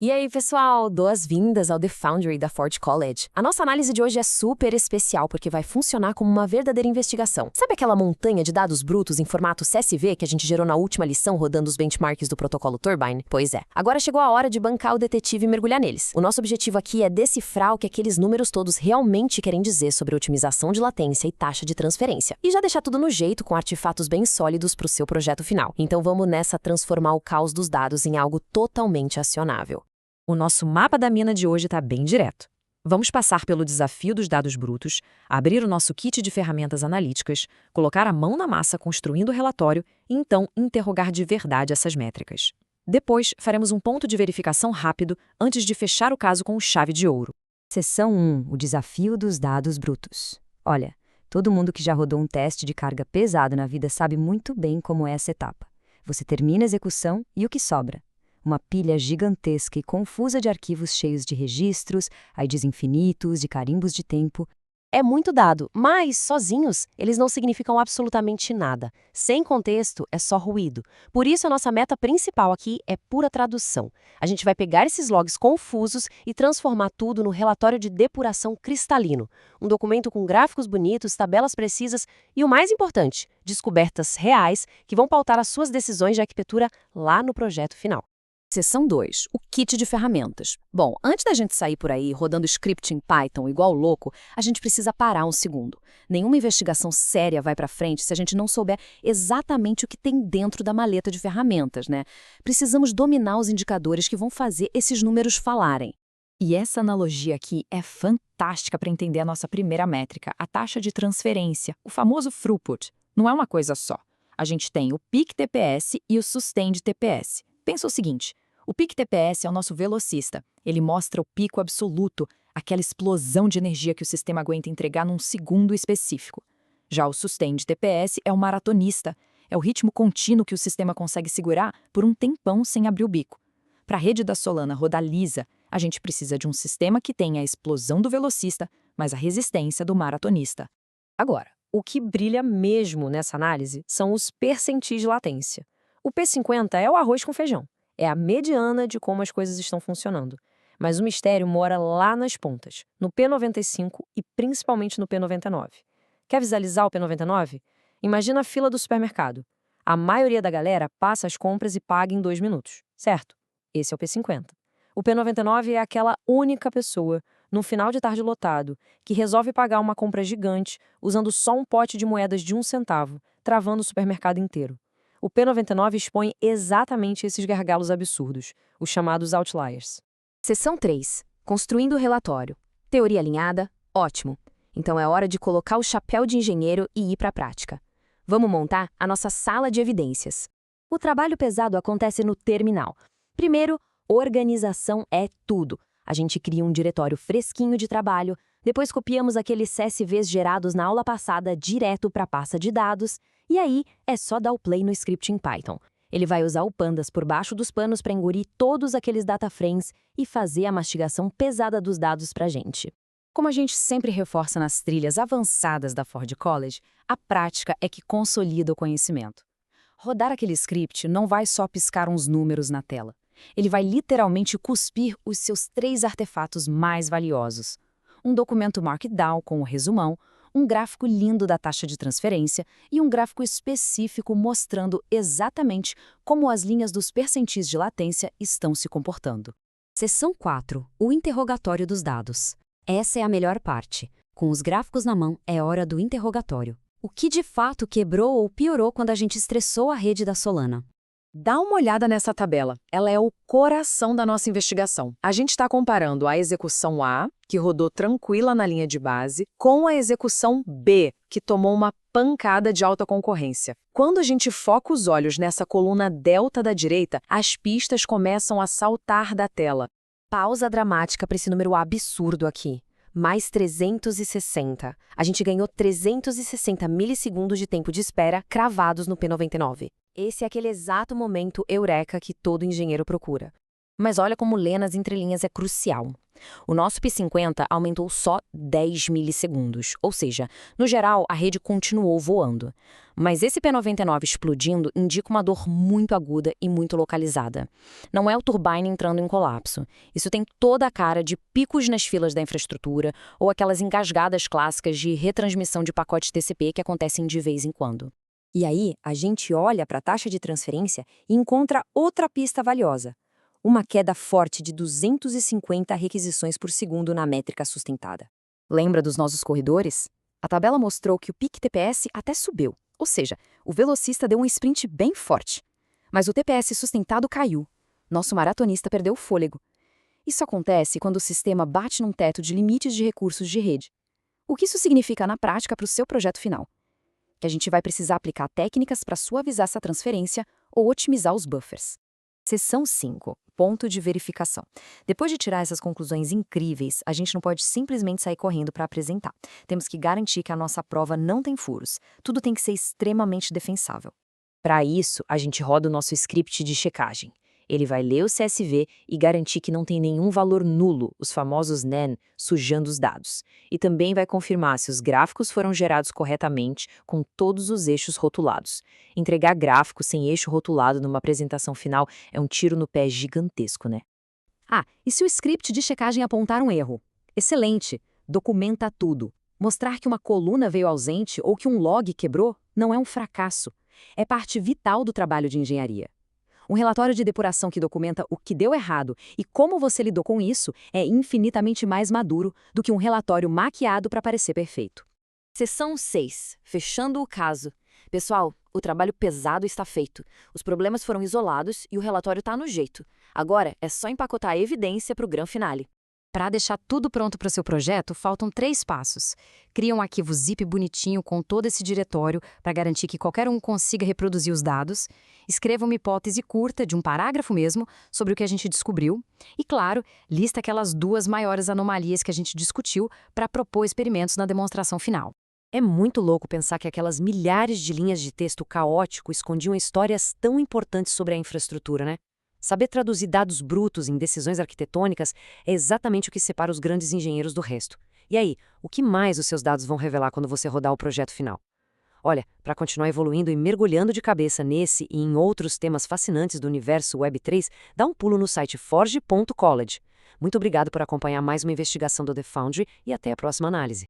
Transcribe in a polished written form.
E aí, pessoal, boas-vindas ao The Foundry da Ford College. A nossa análise de hoje é super especial porque vai funcionar como uma verdadeira investigação. Sabe aquela montanha de dados brutos em formato CSV que a gente gerou na última lição rodando os benchmarks do protocolo Turbine? Pois é. Agora chegou a hora de bancar o detetive e mergulhar neles. O nosso objetivo aqui é decifrar o que aqueles números todos realmente querem dizer sobre otimização de latência e taxa de transferência. E já deixar tudo no jeito com artefatos bem sólidos para o seu projeto final. Então vamos nessa transformar o caos dos dados em algo totalmente acionável. O nosso mapa da mina de hoje está bem direto. Vamos passar pelo desafio dos dados brutos, abrir o nosso kit de ferramentas analíticas, colocar a mão na massa construindo o relatório e então interrogar de verdade essas métricas. Depois, faremos um ponto de verificação rápido antes de fechar o caso com chave de ouro. Seção 1. O desafio dos dados brutos. Olha, todo mundo que já rodou um teste de carga pesado na vida sabe muito bem como é essa etapa. Você termina a execução e o que sobra? Uma pilha gigantesca e confusa de arquivos cheios de registros, IDs infinitos, de carimbos de tempo. É muito dado, mas, sozinhos, eles não significam absolutamente nada. Sem contexto, é só ruído. Por isso, a nossa meta principal aqui é pura tradução. A gente vai pegar esses logs confusos e transformar tudo no relatório de depuração cristalino. Um documento com gráficos bonitos, tabelas precisas e, o mais importante, descobertas reais que vão pautar as suas decisões de arquitetura lá no projeto final. Seção 2. O kit de ferramentas. Bom, antes da gente sair por aí rodando script em Python igual louco, a gente precisa parar um segundo. Nenhuma investigação séria vai para frente se a gente não souber exatamente o que tem dentro da maleta de ferramentas, né? Precisamos dominar os indicadores que vão fazer esses números falarem. E essa analogia aqui é fantástica para entender a nossa primeira métrica, a taxa de transferência, o famoso throughput. Não é uma coisa só. A gente tem o peak TPS e o sustained TPS. Pensa o seguinte, o peak TPS é o nosso velocista. Ele mostra o pico absoluto, aquela explosão de energia que o sistema aguenta entregar num segundo específico. Já o sustained TPS é o maratonista. É o ritmo contínuo que o sistema consegue segurar por um tempão sem abrir o bico. Para a rede da Solana rodar lisa, a gente precisa de um sistema que tenha a explosão do velocista, mas a resistência do maratonista. Agora, o que brilha mesmo nessa análise são os percentis de latência. O P50 é o arroz com feijão. É a mediana de como as coisas estão funcionando. Mas o mistério mora lá nas pontas, no P95 e principalmente no P99. Quer visualizar o P99? Imagina a fila do supermercado. A maioria da galera passa as compras e paga em 2 minutos, certo? Esse é o P50. O P99 é aquela única pessoa, num final de tarde lotado, que resolve pagar uma compra gigante usando só um pote de moedas de 1 centavo, travando o supermercado inteiro. O P99 expõe exatamente esses gargalos absurdos, os chamados outliers. Seção 3. Construindo o relatório. Teoria alinhada? Ótimo. Então é hora de colocar o chapéu de engenheiro e ir para a prática. Vamos montar a nossa sala de evidências. O trabalho pesado acontece no terminal. Primeiro, organização é tudo. A gente cria um diretório fresquinho de trabalho, depois copiamos aqueles CSVs gerados na aula passada direto para a pasta de dados, e aí é só dar o play no script em Python. Ele vai usar o pandas por baixo dos panos para engolir todos aqueles data frames e fazer a mastigação pesada dos dados para a gente. Como a gente sempre reforça nas trilhas avançadas da Ford College, a prática é que consolida o conhecimento. Rodar aquele script não vai só piscar uns números na tela. Ele vai literalmente cuspir os seus 3 artefatos mais valiosos. Um documento Markdown com o resumão, um gráfico lindo da taxa de transferência e um gráfico específico mostrando exatamente como as linhas dos percentis de latência estão se comportando. Seção 4. O interrogatório dos dados. Essa é a melhor parte. Com os gráficos na mão, é hora do interrogatório. O que de fato quebrou ou piorou quando a gente estressou a rede da Solana? Dá uma olhada nessa tabela. Ela é o coração da nossa investigação. A gente está comparando a execução A, que rodou tranquila na linha de base, com a execução B, que tomou uma pancada de alta concorrência. Quando a gente foca os olhos nessa coluna delta da direita, as pistas começam a saltar da tela. Pausa dramática para esse número absurdo aqui. Mais 360. A gente ganhou 360 milissegundos de tempo de espera cravados no P99. Esse é aquele exato momento eureka que todo engenheiro procura. Mas olha como ler nas entrelinhas é crucial. O nosso P50 aumentou só 10 milissegundos, ou seja, no geral, a rede continuou voando. Mas esse P99 explodindo indica uma dor muito aguda e muito localizada. Não é o turbine entrando em colapso. Isso tem toda a cara de picos nas filas da infraestrutura ou aquelas engasgadas clássicas de retransmissão de pacotes TCP que acontecem de vez em quando. E aí, a gente olha para a taxa de transferência e encontra outra pista valiosa. Uma queda forte de 250 requisições por segundo na métrica sustentada. Lembra dos nossos corredores? A tabela mostrou que o pique TPS até subiu, ou seja, o velocista deu um sprint bem forte. Mas o TPS sustentado caiu. Nosso maratonista perdeu o fôlego. Isso acontece quando o sistema bate num teto de limites de recursos de rede. O que isso significa na prática para o seu projeto final? Que a gente vai precisar aplicar técnicas para suavizar essa transferência ou otimizar os buffers. Seção 5. Ponto de verificação. Depois de tirar essas conclusões incríveis, a gente não pode simplesmente sair correndo para apresentar. Temos que garantir que a nossa prova não tem furos. Tudo tem que ser extremamente defensável. Para isso, a gente roda o nosso script de checagem. Ele vai ler o CSV e garantir que não tem nenhum valor nulo, os famosos NaN, sujando os dados. E também vai confirmar se os gráficos foram gerados corretamente, com todos os eixos rotulados. Entregar gráfico sem eixo rotulado numa apresentação final é um tiro no pé gigantesco, né? E se o script de checagem apontar um erro? Excelente! Documenta tudo. Mostrar que uma coluna veio ausente ou que um log quebrou não é um fracasso. É parte vital do trabalho de engenharia. Um relatório de depuração que documenta o que deu errado e como você lidou com isso é infinitamente mais maduro do que um relatório maquiado para parecer perfeito. Seção 6. Fechando o caso. Pessoal, o trabalho pesado está feito. Os problemas foram isolados e o relatório está no jeito. Agora é só empacotar a evidência para o grande finale. Para deixar tudo pronto para o seu projeto, faltam 3 passos. Cria um arquivo zip bonitinho com todo esse diretório para garantir que qualquer um consiga reproduzir os dados. Escreva uma hipótese curta, de um parágrafo mesmo, sobre o que a gente descobriu. E, claro, lista aquelas 2 maiores anomalias que a gente discutiu para propor experimentos na demonstração final. É muito louco pensar que aquelas milhares de linhas de texto caótico escondiam histórias tão importantes sobre a infraestrutura, né? Saber traduzir dados brutos em decisões arquitetônicas é exatamente o que separa os grandes engenheiros do resto. E aí, o que mais os seus dados vão revelar quando você rodar o projeto final? Olha, para continuar evoluindo e mergulhando de cabeça nesse e em outros temas fascinantes do universo Web3, dá um pulo no site forge.college. Muito obrigado por acompanhar mais uma investigação do The Foundry e até a próxima análise.